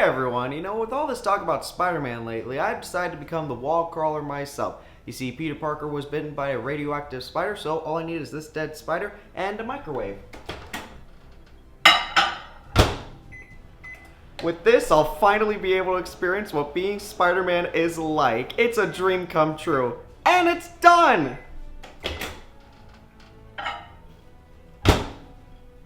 everyone, with all this talk about Spider-Man lately, I've decided to become the wall crawler myself. You see, Peter Parker was bitten by a radioactive spider, so all I need is this dead spider and a microwave. With this, I'll finally be able to experience what being Spider-Man is like. It's a dream come true. And it's done!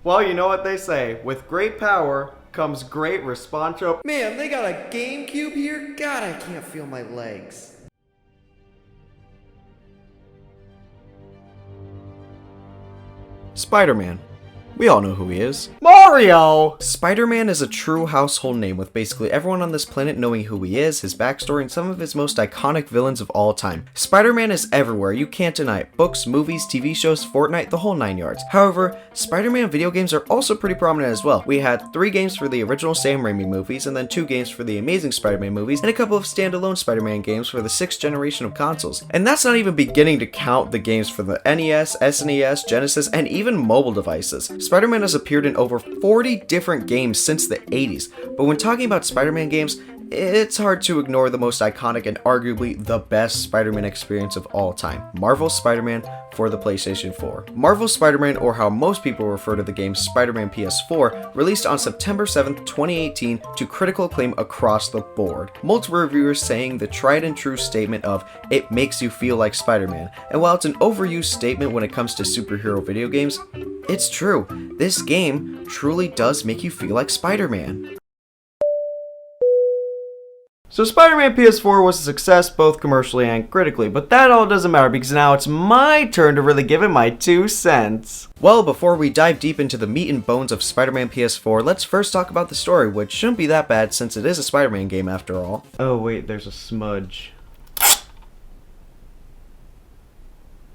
Well, you know what they say. With great power comes great responsibility. Man, they got a GameCube here? God, I can't feel my legs. Spider-Man. We all know who he is. Mario! Spider-Man is a true household name, with basically everyone on this planet knowing who he is, his backstory, and some of his most iconic villains of all time. Spider-Man is everywhere, you can't deny it. Books, movies, TV shows, Fortnite, the whole 9 yards. However, Spider-Man video games are also pretty prominent as well. We had 3 games for the original Sam Raimi movies, and then 2 games for the Amazing Spider-Man movies, and a couple of standalone Spider-Man games for the 6th generation of consoles. And that's not even beginning to count the games for the NES, SNES, Genesis, and even mobile devices. Spider-Man has appeared in over 40 different games since the 80s, but when talking about Spider-Man games, it's hard to ignore the most iconic and arguably the best Spider-Man experience of all time, Marvel's Spider-Man for the PlayStation 4. Marvel's Spider-Man, or how most people refer to the game Spider-Man PS4, released on September 7th, 2018 to critical acclaim across the board. Multiple reviewers saying the tried and true statement of, "It makes you feel like Spider-Man," and while it's an overused statement when it comes to superhero video games, it's true. This game truly does make you feel like Spider-Man. So Spider-Man PS4 was a success both commercially and critically, but that all doesn't matter because now it's my turn to really give it my 2 cents. Well, before we dive deep into the meat and bones of Spider-Man PS4, let's first talk about the story, which shouldn't be that bad since it is a Spider-Man game after all. Oh wait, there's a smudge.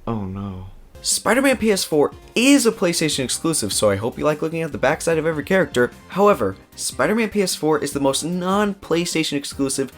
Oh no. Spider-Man PS4 is a PlayStation exclusive, so I hope you like looking at the backside of every character. However, Spider-Man PS4 is the most non-PlayStation exclusive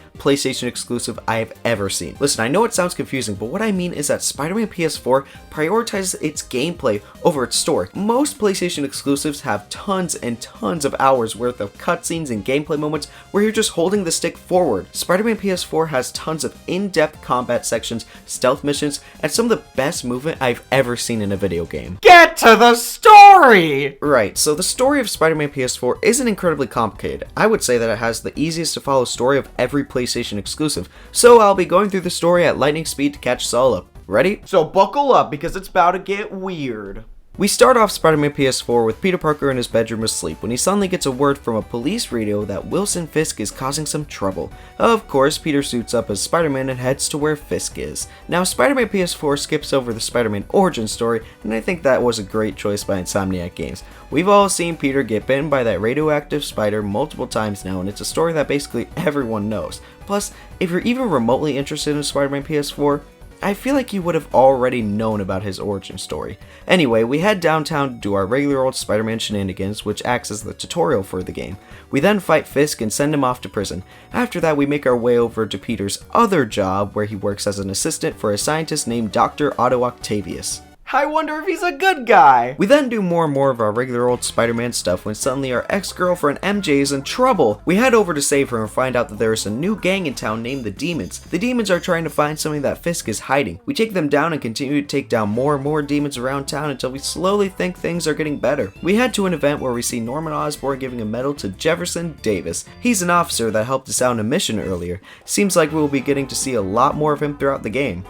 I have ever seen. Listen, I know it sounds confusing, but what I mean is that Spider-Man PS4 prioritizes its gameplay over its story. Most PlayStation exclusives have tons and tons of hours worth of cutscenes and gameplay moments where you're just holding the stick forward. Spider-Man PS4 has tons of in-depth combat sections, stealth missions, and some of the best movement I've ever seen in a video game. Get to the story! Right, so the story of Spider-Man PS4 isn't incredibly complicated. I would say that it has the easiest to follow story of every PlayStation exclusive, so I'll be going through the story at lightning speed to catch us all up. Ready? So buckle up because it's about to get weird. We start off Spider-Man PS4 with Peter Parker in his bedroom asleep when he suddenly gets a word from a police radio that Wilson Fisk is causing some trouble. Of course, Peter suits up as Spider-Man and heads to where Fisk is. Now, Spider-Man PS4 skips over the Spider-Man origin story, and I think that was a great choice by Insomniac Games. We've all seen Peter get bitten by that radioactive spider multiple times now, and it's a story that basically everyone knows. Plus, if you're even remotely interested in Spider-Man PS4, I feel like you would have already known about his origin story. Anyway, we head downtown to do our regular old Spider-Man shenanigans, which acts as the tutorial for the game. We then fight Fisk and send him off to prison. After that, we make our way over to Peter's other job, where he works as an assistant for a scientist named Dr. Otto Octavius. I wonder if he's a good guy! We then do more and more of our regular old Spider-Man stuff when suddenly our ex-girlfriend MJ is in trouble. We head over to save her and find out that there is a new gang in town named the Demons. The Demons are trying to find something that Fisk is hiding. We take them down and continue to take down more and more demons around town until we slowly think things are getting better. We head to an event where we see Norman Osborn giving a medal to Jefferson Davis. He's an officer that helped us out in a mission earlier. Seems like we will be getting to see a lot more of him throughout the game.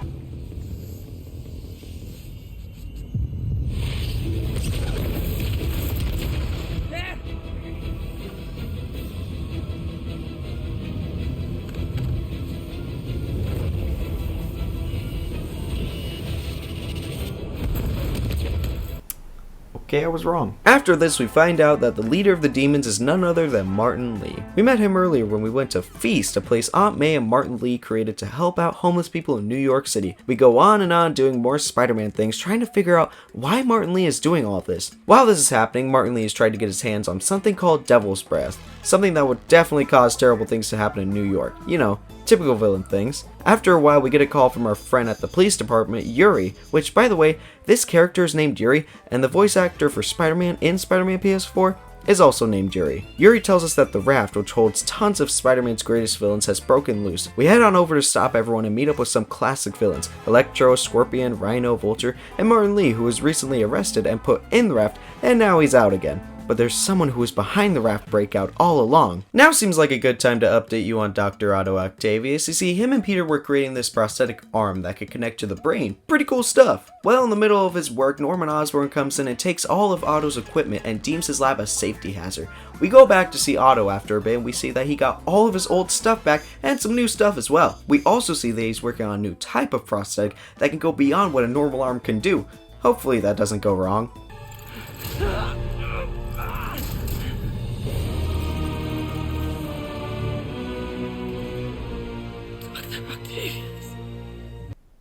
Okay, I was wrong. After this, we find out that the leader of the demons is none other than Martin Lee. We met him earlier when we went to Feast, a place Aunt May and Martin Lee created to help out homeless people in New York City. We go on and on doing more Spider-Man things, trying to figure out why Martin Lee is doing all this. While this is happening, Martin Lee is trying to get his hands on something called Devil's Breath, something that would definitely cause terrible things to happen in New York. You know, typical villain things. After a while, we get a call from our friend at the police department, Yuri, which, by the way, this character is named Yuri, and the voice actor for Spider-Man in Spider-Man PS4 is also named Yuri. Yuri tells us that the raft, which holds tons of Spider-Man's greatest villains, has broken loose. We head on over to stop everyone and meet up with some classic villains: Electro, Scorpion, Rhino, Vulture, and Martin Lee, who was recently arrested and put in the raft, and now he's out again. But there's someone who was behind the raft breakout all along. Now seems like a good time to update you on Dr. Otto Octavius. You see, him and Peter were creating this prosthetic arm that could connect to the brain. Pretty cool stuff. Well, in the middle of his work, Norman Osborn comes in and takes all of Otto's equipment and deems his lab a safety hazard. We go back to see Otto after a bit and we see that he got all of his old stuff back and some new stuff as well. We also see that he's working on a new type of prosthetic that can go beyond what a normal arm can do. Hopefully that doesn't go wrong.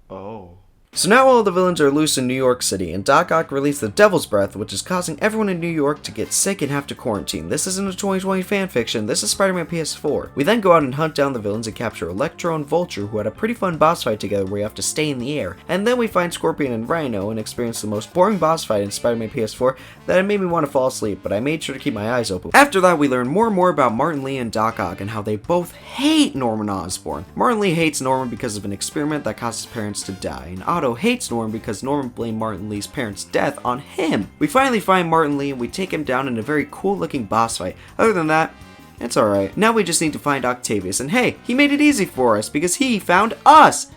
Oh. So now all the villains are loose in New York City, and Doc Ock released the Devil's Breath, which is causing everyone in New York to get sick and have to quarantine. This isn't a 2020 fanfiction, this is Spider-Man PS4. We then go out and hunt down the villains and capture Electro and Vulture, who had a pretty fun boss fight together where you have to stay in the air. And then we find Scorpion and Rhino and experience the most boring boss fight in Spider-Man PS4 that it made me want to fall asleep, but I made sure to keep my eyes open. After that, we learn more and more about Martin Lee and Doc Ock and how they both hate Norman Osborn. Martin Lee hates Norman because of an experiment that caused his parents to die, and Otto hates Norman because Norman blamed Martin Lee's parents' death on him. We finally find Martin Lee and we take him down in a very cool looking boss fight. Other than that, it's alright. Now we just need to find Octavius, and hey, he made it easy for us because he found us!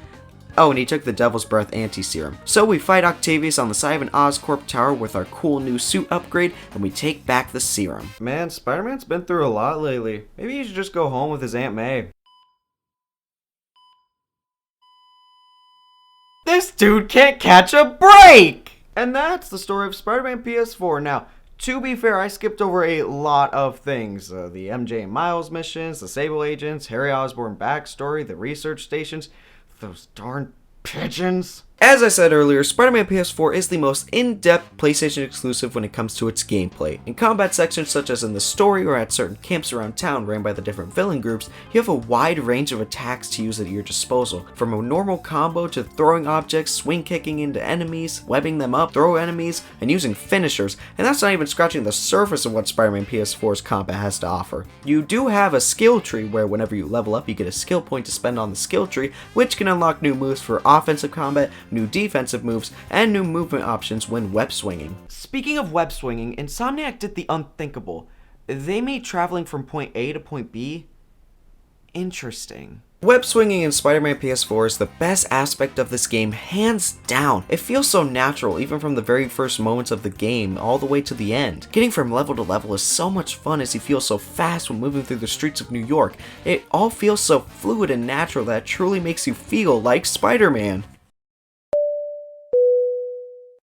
Oh, and he took the Devil's Breath anti-serum. So we fight Octavius on the side of an Oscorp tower with our cool new suit upgrade, and we take back the serum. Man, Spider-Man's been through a lot lately. Maybe he should just go home with his Aunt May. This dude can't catch a break! And that's the story of Spider-Man PS4. Now, to be fair, I skipped over a lot of things. The MJ and Miles missions, the Sable agents, Harry Osborn backstory, the research stations, those darn pigeons. As I said earlier, Spider-Man PS4 is the most in-depth PlayStation exclusive when it comes to its gameplay. In combat sections such as in the story or at certain camps around town ran by the different villain groups, you have a wide range of attacks to use at your disposal. From a normal combo to throwing objects, swing kicking into enemies, webbing them up, throw enemies, and using finishers. And that's not even scratching the surface of what Spider-Man PS4's combat has to offer. You do have a skill tree where whenever you level up you get a skill point to spend on the skill tree, which can unlock new moves for offensive combat, new defensive moves, and new movement options when web swinging. Speaking of web swinging, Insomniac did the unthinkable. They made traveling from point A to point B interesting. Web swinging in Spider-Man PS4 is the best aspect of this game, hands down. It feels so natural, even from the very first moments of the game, all the way to the end. Getting from level to level is so much fun as you feel so fast when moving through the streets of New York. It all feels so fluid and natural that it truly makes you feel like Spider-Man.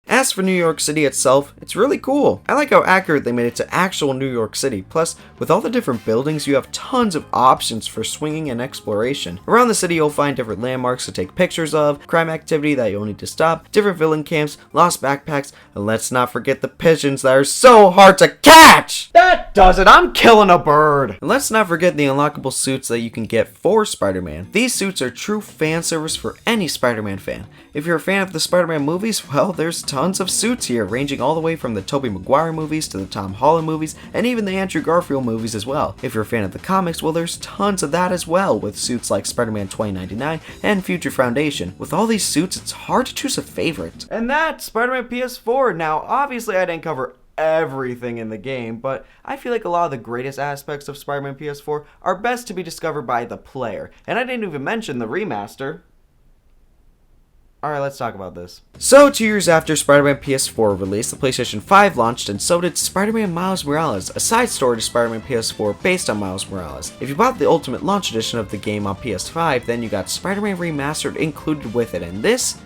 As for New York City itself, it's really cool. I like how accurate they made it to actual New York City. Plus, with all the different buildings, you have tons of options for swinging and exploration. Around the city, you'll find different landmarks to take pictures of, crime activity that you'll need to stop, different villain camps, lost backpacks, and let's not forget the pigeons that are so hard to catch! That does it! I'm killing a bird! And let's not forget the unlockable suits that you can get for Spider-Man. These suits are true fan service for any Spider-Man fan. If you're a fan of the Spider-Man movies, well, there's tons of suits here, ranging all the way from the Tobey Maguire movies to the Tom Holland movies, and even the Andrew Garfield movies as well. If you're a fan of the comics, well, there's tons of that as well, with suits like Spider-Man 2099 and Future Foundation. With all these suits, it's hard to choose a favorite. And that's Spider-Man PS4. Now, obviously I didn't cover everything in the game, but I feel like a lot of the greatest aspects of Spider-Man PS4 are best to be discovered by the player. And I didn't even mention the remaster. Alright, let's talk about this. So, 2 years after Spider-Man PS4 released, the PlayStation 5 launched, and so did Spider-Man Miles Morales, a side story to Spider-Man PS4 based on Miles Morales. If you bought the Ultimate Launch Edition of the game on PS5, then you got Spider-Man Remastered included with it, and this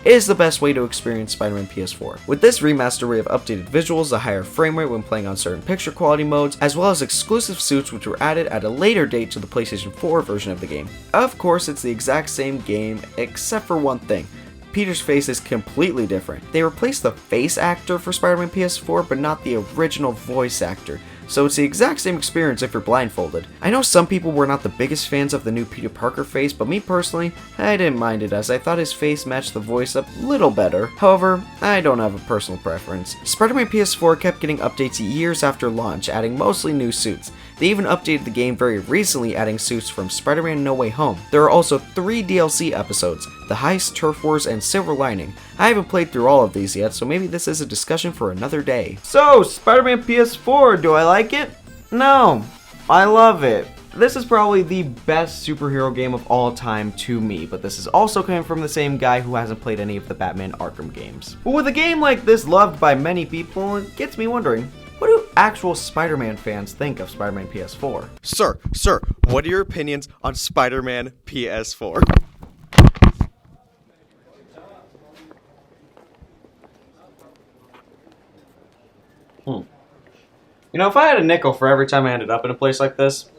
is the best way to experience Spider-Man PS4. With this remaster, we have updated visuals, a higher frame rate when playing on certain picture quality modes, as well as exclusive suits which were added at a later date to the PlayStation 4 version of the game. Of course, it's the exact same game, except for one thing. Peter's face is completely different. They replaced the face actor for Spider-Man PS4, but not the original voice actor. so it's the exact same experience if you're blindfolded. I know some people were not the biggest fans of the new Peter Parker face, but me personally, I didn't mind it as I thought his face matched the voice a little better. However, I don't have a personal preference. Spider-Man PS4 kept getting updates years after launch, adding mostly new suits. They even updated the game very recently, adding suits from Spider-Man No Way Home. There are also 3 DLC episodes, The Heist, Turf Wars, and Silver Lining. I haven't played through all of these yet, so maybe this is a discussion for another day. So, Spider-Man PS4, do I like it? No, I love it. This is probably the best superhero game of all time to me, but this is also coming from the same guy who hasn't played any of the Batman Arkham games. But with a game like this loved by many people, it gets me wondering, what do actual Spider-Man fans think of Spider-Man PS4? Sir, what are your opinions on Spider-Man PS4? You know, if I had a nickel for every time I ended up in a place like this,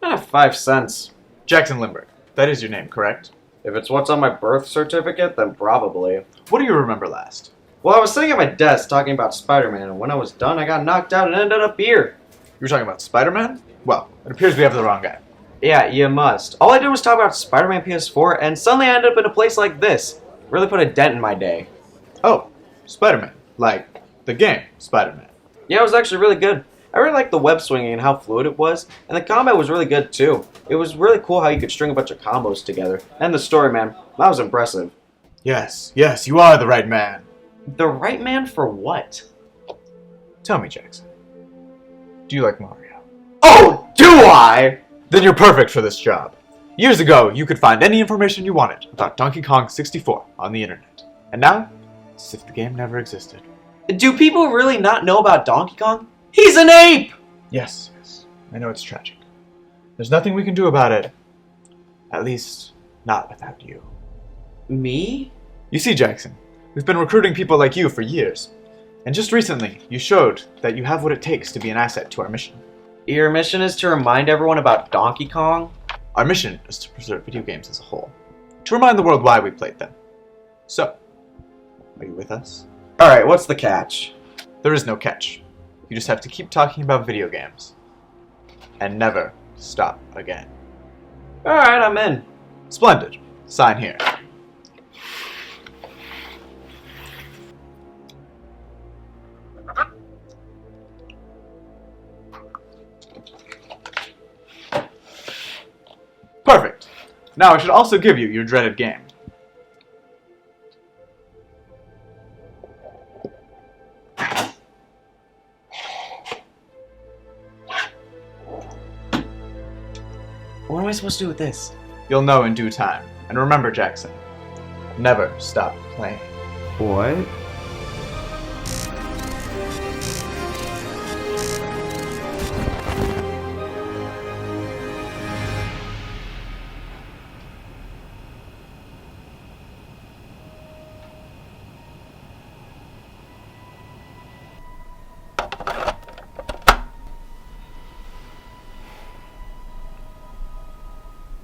I'd have 5 cents. Jackson Lindbergh. That is your name, correct? If it's what's on my birth certificate, then probably. What do you remember last? Well, I was sitting at my desk talking about Spider-Man, and when I was done, I got knocked out and ended up here. You were talking about Spider-Man? Well, it appears we have the wrong guy. Yeah, you must. All I did was talk about Spider-Man PS4, and suddenly I ended up in a place like this. Really put a dent in my day. Oh, Spider-Man. Like, the game, Spider-Man. Yeah, it was actually really good. I really liked the web swinging and how fluid it was, and the combat was really good too. It was really cool how you could string a bunch of combos together. And the story, man, that was impressive. Yes, you are the right man. The right man for what? Tell me, Jackson. Do you like Mario? Oh, do I? Then you're perfect for this job. Years ago, you could find any information you wanted about Donkey Kong 64 on the internet. And now, it's as if the game never existed. Do people really not know about Donkey Kong? He's an ape! Yes. I know it's tragic. There's nothing we can do about it. At least, not without you. Me? You see, Jackson, we've been recruiting people like you for years. And just recently, you showed that you have what it takes to be an asset to our mission. Your mission is to remind everyone about Donkey Kong? Our mission is to preserve video games as a whole. To remind the world why we played them. So, are you with us? Alright, what's the catch? There is no catch. You just have to keep talking about video games. And never stop again. Alright, I'm in. Splendid. Sign here. Perfect. Now I should also give you your dreaded game. What am I supposed to do with this? You'll know in due time. And remember, Jackson, never stop playing. What?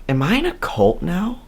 Am I in a cult now?